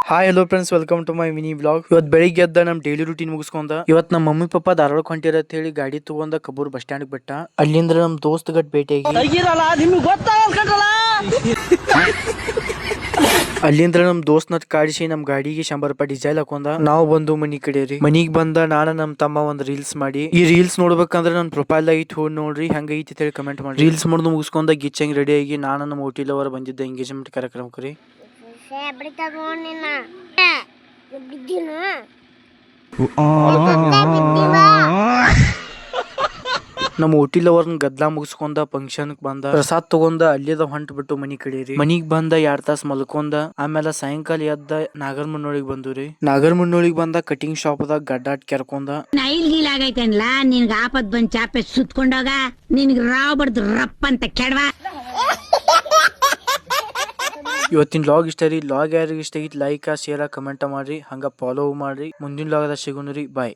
Hi hello friends, welcome to my mini blog. ಇವತ್ತು ಬೆಳಿಗ್ಗೆ ಎದ್ದ ನಮ್ ಡೈಲಿ ರೂಟೀನ್ ಮುಗಿಸ್ಕೊಂಡ ಇವತ್ ನಮ್ಮ ಮಮ್ಮಿ ಪಪ್ಪ ಧಾರವಾಡ ಹೊಂಟಿರತ್ ಹೇಳಿ ಗಾಡಿ ತಗೊಂಡ ಕಬ್ಬೂರ್ ಬಸ್ ಸ್ಟ್ಯಾಂಡ್ ಬಿಟ್ಟ. ಅಲ್ಲಿಂದ್ರ ನಮ್ ದೋಸ್ತ್ ಗಟ್ ಭೇಟಿಯಾಗಿ ಅಲ್ಲಿಂದ್ರ ನಮ್ ದೋಸ್ತ್ ನಟ್ ಕಾಡಿಸಿ ನಮ್ ಗಾಡಿಗೆ 100 ರೂಪಾಯಿ ಡೀಸೆಲ್ ಹಾಕೊಂಡ ನಾವು ಬಂದು ಮನಿ ಕಡೆ ರೀ. ಮನಿಗ್ ಬಂದ ನಾನ ನಮ್ ತಮ್ಮ ಒಂದ್ ರೀಲ್ಸ್ ಮಾಡಿ, ಈ ರೀಲ್ಸ್ ನೋಡ್ಬೇಕಂದ್ರ ನನ್ ಪ್ರೊಫೈಲ್ ಐತಿ ಹೋಗಿ ನೋಡ್ರಿ, ಹಂಗ ಐತಿ ಹೇಳಿ ಕಮೆಂಟ್ ಮಾಡಿ. ರೀಲ್ಸ್ ಮಾಡೋದು ಮುಗಿಸ್ಕೊಂಡ ಗಿಚ್ಚಂಗ್ ರೆಡಿ ಆಗಿ ನಾನು ನಮ್ಮ ಹೋಟೆಲ್ ಅವರ ಬಂದಿದ್ದ ಎಂಗೇಜ್ಮೆಂಟ್ ಕಾರ್ಯಕ್ರಮಕ್ಕೆ ರೀ. ನಮ್ಮ ಹೋಟೆಲ್ ಅವ್ರನ್ನ ಗದ್ಲಾ ಮುಗಿಸ್ಕೊಂಡ ಫಂಕ್ಷನ್ ಬಂದ, ಪ್ರಸಾದ್ ತಗೊಂಡ ಅಲ್ಲಿದ ಹೊಂಟ್ ಬಿಟ್ಟು ಮನಿ ಕಡೆ ರೀ. ಮನಿಗ್ ಬಂದ 2 ತಾಸ ಮಲ್ಕೊಂಡ ಆಮೇಲೆ ಸಾಯಂಕಾಲ ಎದ್ದ ನಾಗರಮುನ್ನೋಳಿಗ್ ಬಂದು ರೀ. ನಾಗರಮುನ್ನೋಳಿಗ್ ಬಂದ ಕಟಿಂಗ್ ಶಾಪ್ ದಾಗ ಗಡ್ಡಾಟ್ ಕೆರ್ಕೊಂಡ, ನೈಲ್ ಗೀಲ್ ಆಗೈತೇನ್ಲಾ ನಿನ್ಗ ಆಪತ್ ಬಂದ್ ಚಾಪೆ ಸುತ್ಕೊಂಡೋಗ ನಿನ್ಗ ರಾವ್ ಬಡ್ದು ರಪ್ಪ ಅಂತ ಕೆಡವಾ. ಇವತ್ತಿನ ಲಾಗ್ ಇಷ್ಟ ರೀ. ಲಾಗ್ ಯಾರಿಗೆ ಇಷ್ಟ ಆಗಿತ್ತು ಲೈಕ್ ಶೇರ್ ಕಮೆಂಟ್ ಮಾಡ್ರಿ, ಹಂಗ ಫಾಲೋ ಮಾಡ್ರಿ. ಮುಂದಿನ ಲಾಗದ ಸಿಗೋಣ ರೀ. ಬಾಯ್.